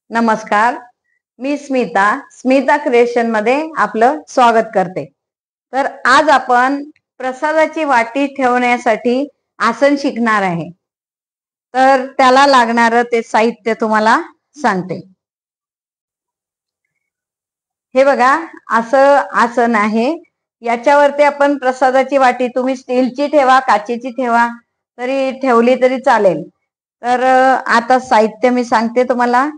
नमस्कार, मी स्मिता क्रिएशन मध्ये आपलं स्वागत करते। तर आज आपण प्रसादाची वाटी ठेवण्यासाठी आसन शिकणार आहे। तर त्याला लागणारं ते साहित्य तुम्हाला सांगते। हे बघा, असं आसन आहे। याच्यावरती आपण प्रसादाची वाटी, तुम्ही स्टीलची ठेवा, काचेची ठेवा, तरी ठेवली तरी चालेल। तर आता साहित्य मी सांगते तुम्हाला।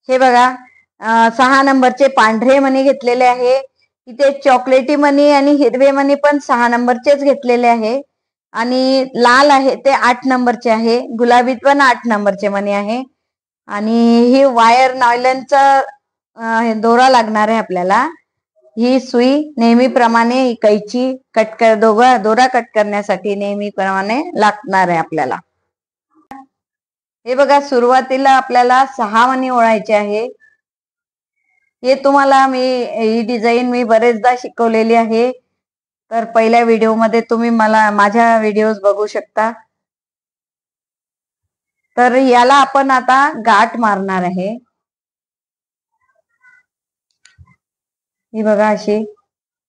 हे बघा, 6 नंबरचे पांढरे मणी घेतलेले आहे। इथे चॉकलेटी मणी आणि हिरवे मणी पण 6 नंबरचेच घेतलेले आहे। आणि लाल आहे ते 8 नंबरचे आहे। गुलाबी पण 8 नंबरचे मणी आहे। आणि ही वायर नायलॉनचा दोरा लागणार आहे आपल्याला। ही सुई नेहमीप्रमाणे कैची दोरा कट करण्यासाठी नेहमीप्रमाणे लागणार आहे आपल्याला। हे बघा, सुरुवातीला आपल्याला 6 मणी ओळायचे आहे। हे तुम्हाला ही डिझाईन मी बरेचदा शिकवलेली आहे। तर पहिल्या व्हिडिओ मध्ये तुम्ही माझ्या व्हिडिओज बघू शकता। तर याला आपण आता गाठ मारणार आहे। ही बघा, अशी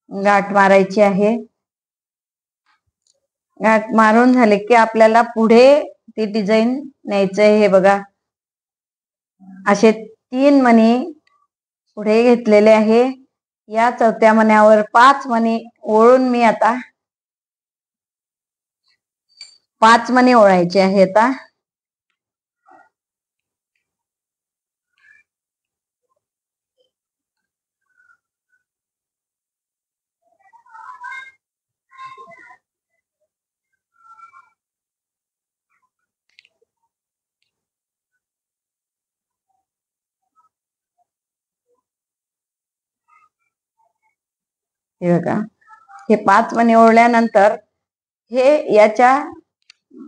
गाठ मारायची आहे। गाठ मारून झाले की आपल्याला पुढे ती डिझाईन न्यायचंय। हे बघा, असे 3 मणी पुढे घेतलेले आहे। या चौथ्या मण्यावर 5 मणी ओळून मी आता 5 मणी ओळायचे आहे। आता हे बघा, हे 5 मणी ओढल्यानंतर हे याच्या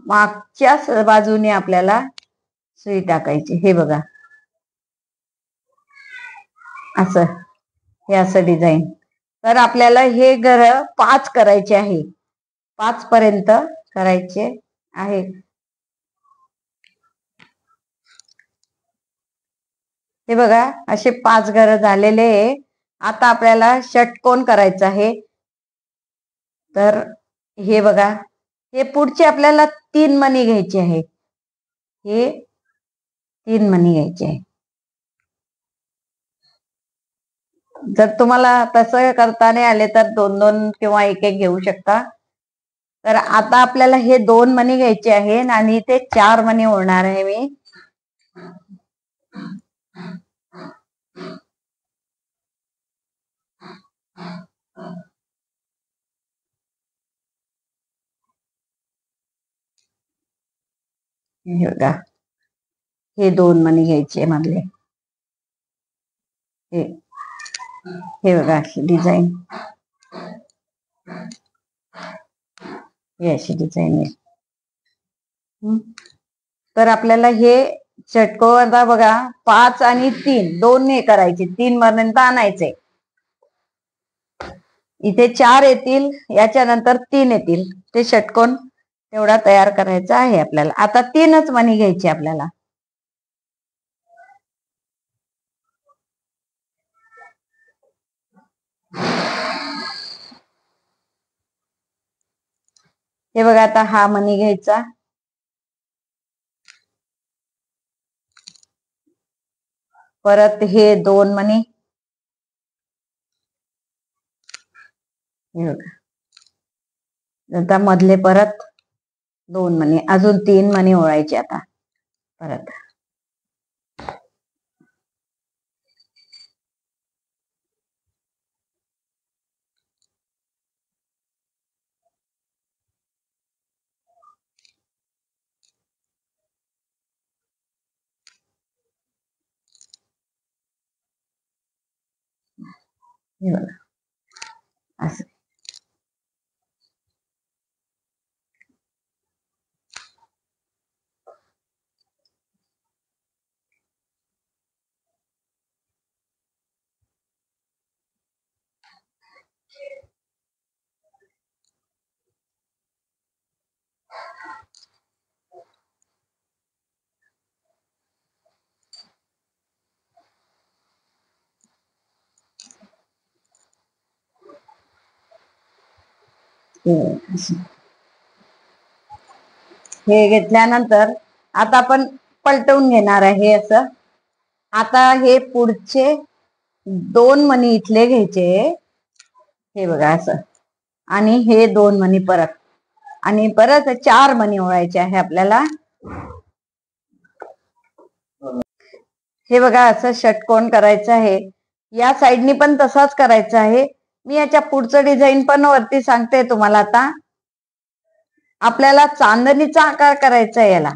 मागच्या बाजूने आपल्याला सुई टाकायची। हे बघा, असं, हे असं डिझाईन। तर आपल्याला हे घर 5 करायचे आहे। 5 पर्यंत करायचे आहे। हे बघा, असे 5 घर झालेले आहे। आता आपल्याला षटकोन करायचा आहे। तर हे बघा, हे पुढचे आपल्याला 3 मणी घ्यायचे आहे। हे 3 मणी घ्यायचे आहे। जर तुम्हाला तसं करता नाही आले तर 2-2 किंवा 1-1 घेऊ शकता। तर आता आपल्याला हे 2 मणी घ्यायचे आहे आणि ते 4 मणी ओढणार आहे मी। हे बघा, हे 2 मणी घ्यायचे मधले। हे बघा, अशी डिझाईन, हे अशी डिझाईन आहे। तर आपल्याला हे षटकोन बघा, 5 आणि 3 दोन हे करायचे, 3 पर्यंत आणायचे। इथे 4 येतील, याच्या नंतर 3 येतील। ते षटकोन तेवढा तयार करायचा आहे आपल्याला। आता 3च मणी घ्यायची आपल्याला। हे बघा, आता हा मणी घ्यायचा, परत हे 2 मणी, हे बघा, आता मधले परत 2 मणी, अजून 3 मणी ओळायचे आता परत। हे बघा, असं। हे घेतल्यानंतर आता आपण पलटवून घेणार आहे असं. आता हे पुढचे 2 मणी इथले घ्यायचे, हे बघा असं, आणि हे 2 मणी परत, आणि परत 4 मणी ओळायचे आहे आपल्याला. हे बघा असं षटकोन करायचं आहे. या साईडनी पण तसाच करायचा आहे. मी याच्या पुढचं डिझाईन पण वरती सांगते तुम्हाला. आता आपल्याला चांदणीचा आकार करायचा आहे. याला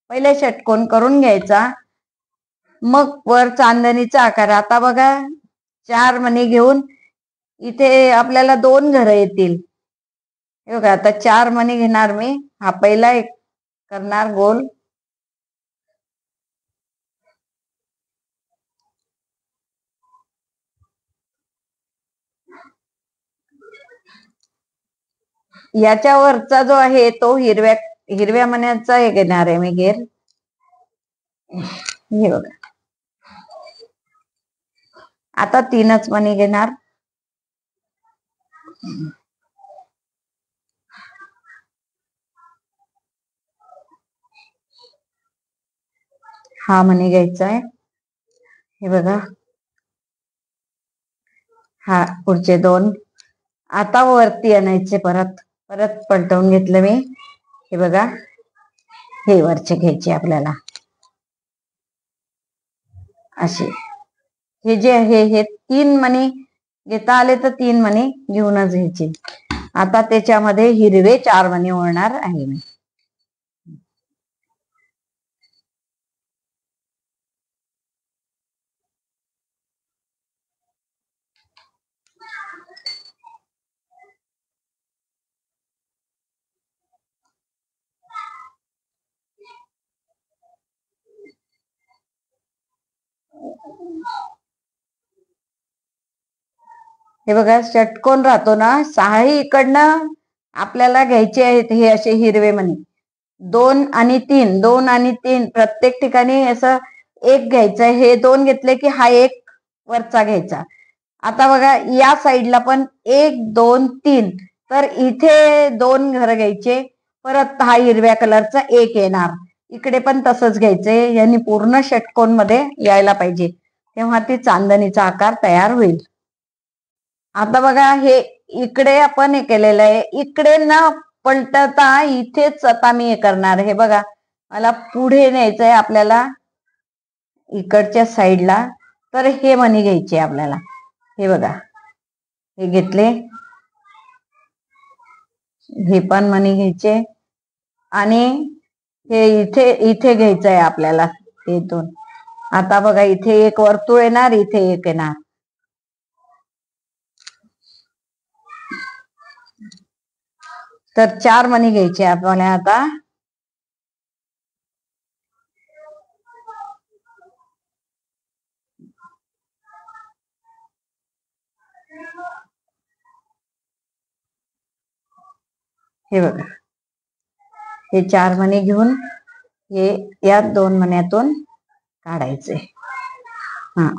पहिले षटकोन करून घ्यायचा, मग वर चांदणीचा आकार. आता बघा 4 मणी घेऊन इथे आपल्याला 2 घरं येतील. हे बघा आता 4 मणी घेणार मी. हा पहिला एक करणार गोल, याच्यावरचा जो आहे तो हिरव्या मण्याचा हे घेणार आहे मी घेर. हे बघा आता 3च मणी घेणार. हा मणी घ्यायचा आहे. हे बघा हा पुढचे 2. आता वरती आणायचे, परत पलटवून घेतलं मी. हे बघा हे वरचे घ्यायचे आपल्याला असे. हे जे आहे हे 3 मणी घेता आले तर 3 मणी घेऊनच घ्यायचे. आता त्याच्यामध्ये हिरवे 4 मणी ओळणार आहे मी. हे बघा षटकोन राहतो ना, 6ही इकडनं आपल्याला घ्यायचे आहेत. हे असे हिरवे मणी 2 आणि 3, 2 आणि 3 प्रत्येक ठिकाणी असं एक घ्यायचं. हे 2 घेतले की हा एक वरचा घ्यायचा. आता बघा या साईडला पण 1 2 3, तर इथे 2 घर घ्यायचे. परत हा हिरव्या कलरचा 1 येणार. इकडे पण तसंच घ्यायचंय. यांनी पूर्ण षटकोन मध्ये यायला पाहिजे, तेव्हा ती चांदणीचा आकार तयार होईल. आता बघा हे इकडे आपण हे केलेलं आहे. इकडे न पलटता इथेच आता मी हे करणार. हे बघा मला पुढे न्यायचंय आपल्याला इकडच्या साईडला. तर हे मणी घ्यायचे आपल्याला. हे बघा हे घेतले, हे पण मणी घ्यायचे, आणि हे इथे इथे घ्यायचंय आपल्याला हे 2. आता बघा इथे एक वर्तुळ येणार, इथे एक येणार. तर 4 मणी घ्यायचे आपल्याला. आता हे बघा हे 4 मणी घेऊन हे या 2 मण्यातून काढायचे. हा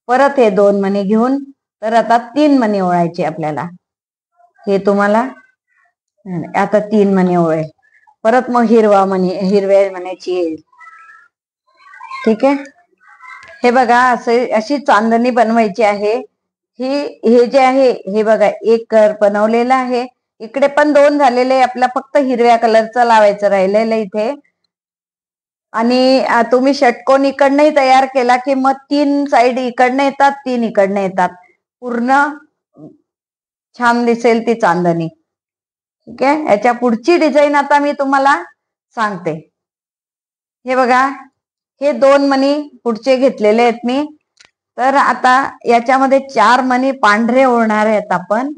परत हे 2 मणी घेऊन, तर आता 3 मणी ओळायचे आपल्याला. हे तुम्हाला आता 3 मणी ओळे. परत मग हिरव्या मण्याची येईल. ठीक आहे. हे बघा अशी चांदणी बनवायची आहे. हे जे आहे हे बघा एक घर बनवलेलं आहे. इकडे पण 2 झालेले. आपला फक्त हिरव्या कलरचं लावायचं राहिलेलं इथे. आणि तुम्ही षटकोन इकडनंही तयार केला की मग 3 साईड इकडनं येतात, 3 इकडनं येतात. पूर्ण छान दिसेल ती चांदणी. ठीक आहे. याच्या पुढची डिझाईन आता मी तुम्हाला सांगते. हे बघा हे 2 मणी पुढचे घेतलेले आहेत मी. तर आता याच्यामध्ये 4 मणी पांढरे ओढणार आहेत आपण.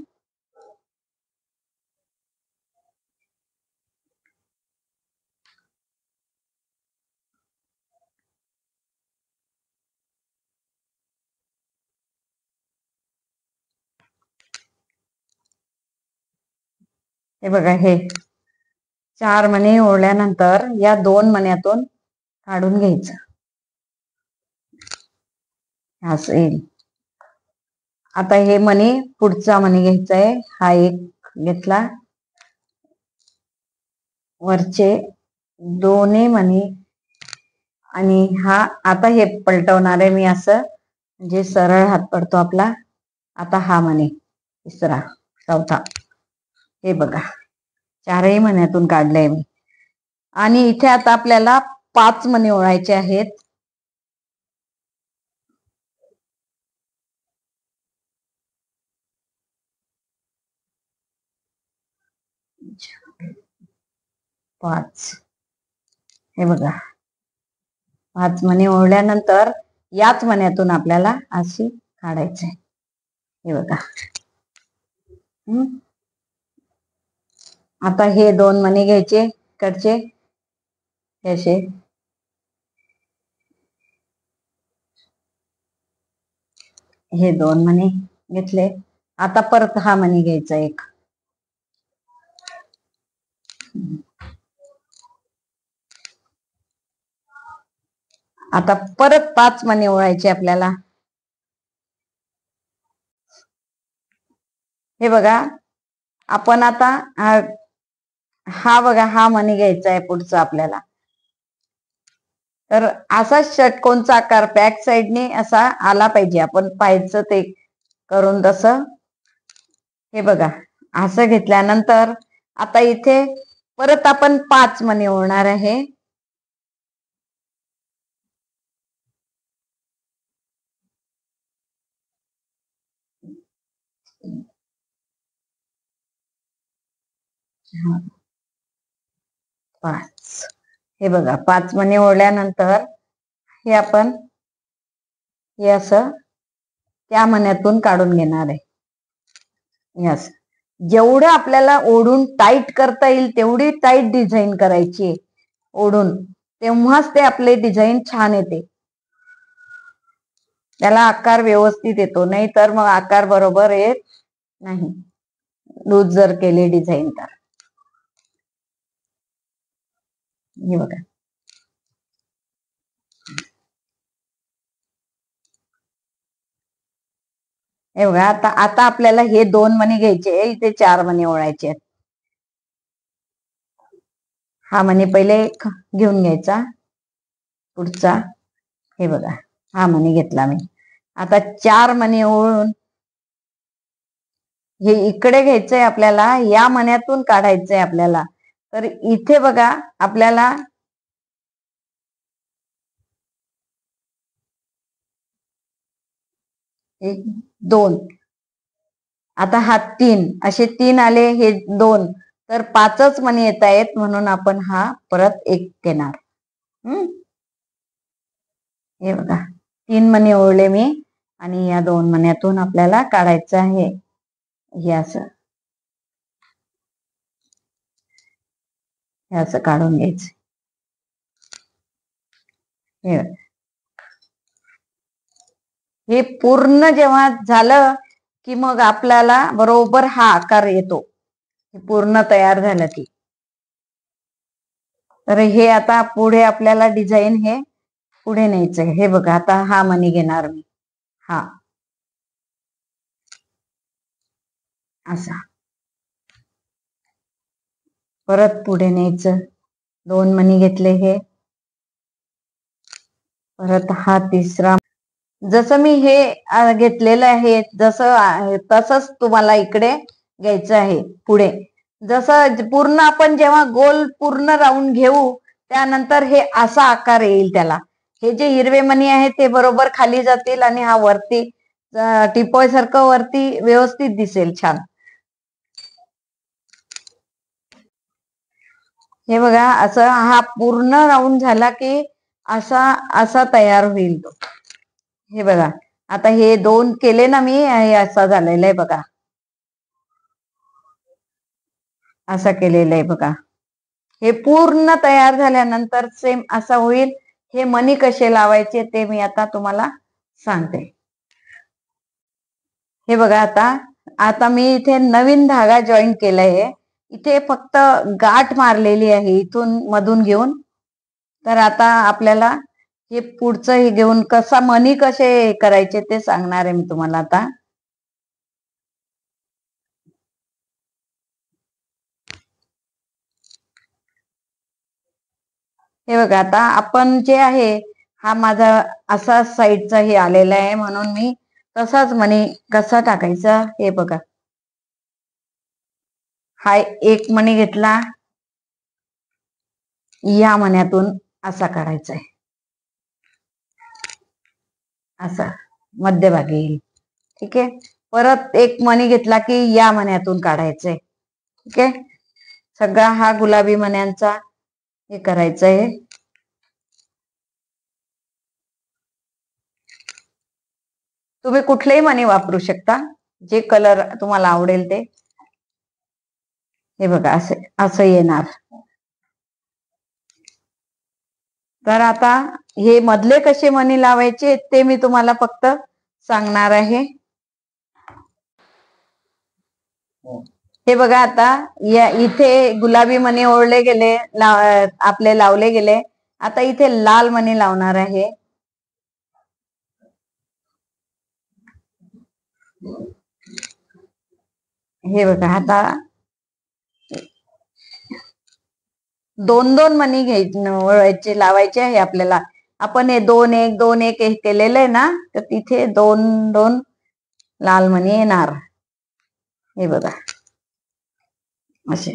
हे बघा हे 4 मणी ओढल्यानंतर या 2 मण्यातून काढून घ्यायचं असं येईल. आता हे मणी पुढचा मणी घ्यायचा आहे. हा एक घेतला, वरचे दोन्ही मणी आणि हा आता हे पलटवणार आहे मी असं, म्हणजे सरळ हात पडतो आपला. आता हा मणी तिसरा, चौथा, हे बघा चारही मण्यातून काढलंय मी. आणि इथे आता आपल्याला 5 मणी ओळायचे आहेत. पाच, हे बघा 5 मणी ओढल्यानंतर याच मण्यातून आपल्याला अशी काढायचे. हे बघा. आता हे 2 मणी घ्यायचे इकडचे असे, हे 2 मणी घेतले. आता परत हा मणी घ्यायचा एक, आता परत 5 मणी ओळायचे आपल्याला. हे बघा आपण आता हा बघा हा मणी घ्यायचा आहे पुढचा आपल्याला. तर असा षटकोनचा आकार बॅक साइडने असा आला पाहिजे, आपण पाहायचं ते करून तसं. हे बघा असं घेतल्यानंतर आता इथे परत आपण 5 मणी ओढणार आहे. पाच, हे बघा 5 मणी ओढल्यानंतर हे आपण हे असं त्या मण्यातून काढून घेणार आहे. यस, जेवढं आपल्याला ओढून टाईट करता येईल तेवढी टाईट डिझाईन करायची ओढून, तेव्हाच ते आपले डिझाईन छान येते. त्याला आकार व्यवस्थित येतो, नाही तर मग आकार बरोबर येत नाही लूज जर केले डिझाईन तर. हे बघा हे बघा आता आता आपल्याला हे 2 मणी घ्यायचे, इथे 4 मणी ओळायचे आहेत. हा मणी पहिले घेऊन घ्यायचा पुढचा. हे बघा हा मणी घेतला मी. आता 4 मणी ओळून हे इकडे घ्यायचंय आपल्याला, या मण्यातून काढायचंय आपल्याला. तर इथे बघा आपल्याला एक 2, आता हा 3, असे 3 आले, हे 2, तर 5च मणी येत आहेत, म्हणून आपण हा परत एक घेणार. हे बघा 3 मणी ओढले मी आणि या 2 मण्यातून आपल्याला काढायचं आहे. हे असं हे असं काढून घ्यायचं. हे पूर्ण जेव्हा झालं की मग आपल्याला बरोबर हा आकार येतो, पूर्ण तयार झालं की. तर हे आता पुढे आपल्याला डिझाईन हे पुढे न्यायचंय. हे बघा आता हा मणी घेणार मी, हा असा परत पुढे न्यायचं. 2 मणी घेतले, हे परत हा तिसरा. जसं मी हे घेतलेलं आहे जसं तसंच तुम्हाला इकडे घ्यायचं आहे पुढे. जसं पूर्ण आपण जेव्हा गोल पूर्ण राऊंड घेऊ त्यानंतर हे असा आकार येईल त्याला. हे जे हिरवे मणी आहेत ते बरोबर खाली जातील आणि हा वरती टिपॉय सारखं वरती व्यवस्थित दिसेल छान. हे बघा असं हा पूर्ण राऊंड झाला की असा असा तयार होईल तो. हे बघा आता हे 2 केले ना मी, हे असा झालेला आहे बघा, असा केलेला आहे बघा. हे पूर्ण तयार झाल्यानंतर सेम असा होईल. हे मणी कसे लावायचे ते मी आता तुम्हाला सांगते. हे बघा आता आता मी इथे नवीन धागा जॉईन केलाय. इथे फक्त गाठ मारलेली आहे इथून मधून घेऊन. तर आता आपल्याला हे पुढचं हे घेऊन कसा मणी कसे करायचे ते सांगणार आहे मी तुम्हाला आता. हे बघा, आता आपण जे आहे, हा माझा असा साईडचा हे आलेला आहे, म्हणून मी तसाच मणी कसा टाकायचा हे बघा. हा एक मणी घेतला, या मण्यातून असा काढायचा आहे, असा मध्यभागी येईल. ठीक आहे. परत एक मणी घेतला की या मण्यातून काढायचंय. ठीक आहे. सगळा हा गुलाबी मण्यांचा हे करायचं आहे. तुम्ही कुठलेही मणी वापरू शकता, जे कलर तुम्हाला आवडेल ते. हे बघा, असं असं येणार. तर आता हे मधले कसे मणी लावायचे ते मी तुम्हाला फक्त सांगणार आहे. हे बघा, आता या इथे गुलाबी मणी ओढले गेले, आपले लावले गेले. आता इथे लाल मणी लावणार आहे. हे बघा, आता दोन दोन मणी घ्यायचे, लावायचे आहे आपल्याला. आपण हे 2 1 2 1 केलेलं आहे ना, तर तिथे 2 2 लाल मणी येणार. हे बघा, असे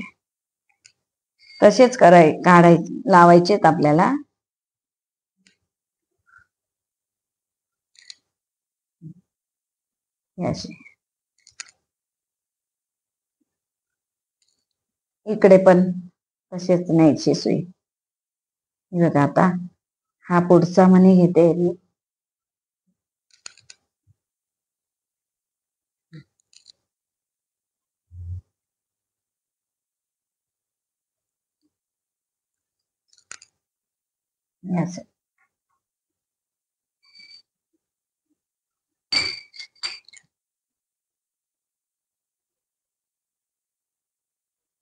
तसेच काढायचे, लावायचेत आपल्याला. असे इकडे पण तसेच न्यायची सुई. बघा, आता हा पुढचा मणी घेते मी. असं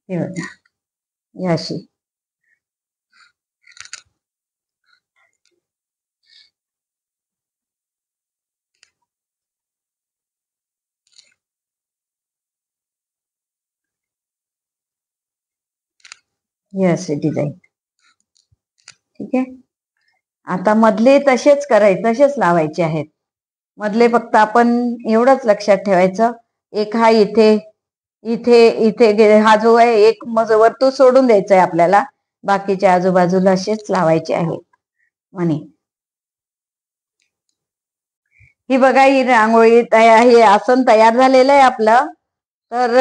हे बघा, याशी हे असे डिझाईन. ठीक आहे. आता मधले तसेच तसेच लावायचे आहेत. मधले फक्त आपण एवढंच लक्षात ठेवायचं, एक हा इथे इथे इथे हा जो आहे एक वर्तुळ सोडून द्यायचं आहे आपल्याला. बाकीच्या आजूबाजूला असेच लावायचे आहेत मणी. ही बघा, ही रांगोळी तयार, हे आसन तयार झालेलं आहे आपलं. तर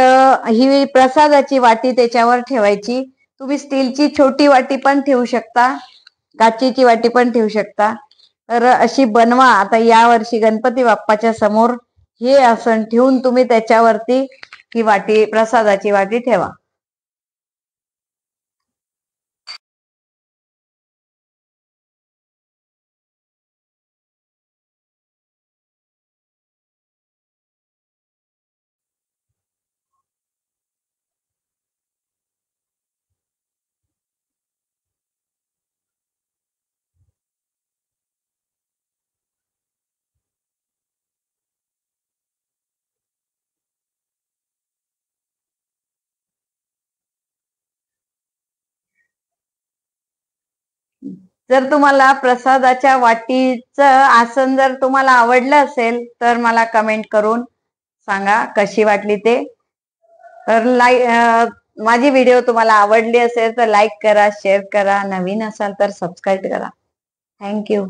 ही प्रसादाची वाटी त्याच्यावर ठेवायची. तुम्ही स्टीलची छोटी वाटी पण ठेवू शकता, काचेची वाटी पण ठेवू शकता. तर अशी बनवा. आता या वर्षी गणपती बाप्पाच्या समोर हे आसन ठेवून तुम्ही त्याच्यावरती ही वाटी, प्रसादाची वाटी ठेवा. जर तुम्हाला प्रसादाच्या वाटीचं आसन जर तुम्हाला आवडलं असेल तर मला कमेंट करून सांगा कशी वाटली ते. तर माझी व्हिडिओ तुम्हाला आवडली असेल तर लाईक करा, शेअर करा, नवीन असाल तर सबस्क्राईब करा. थँक्यू.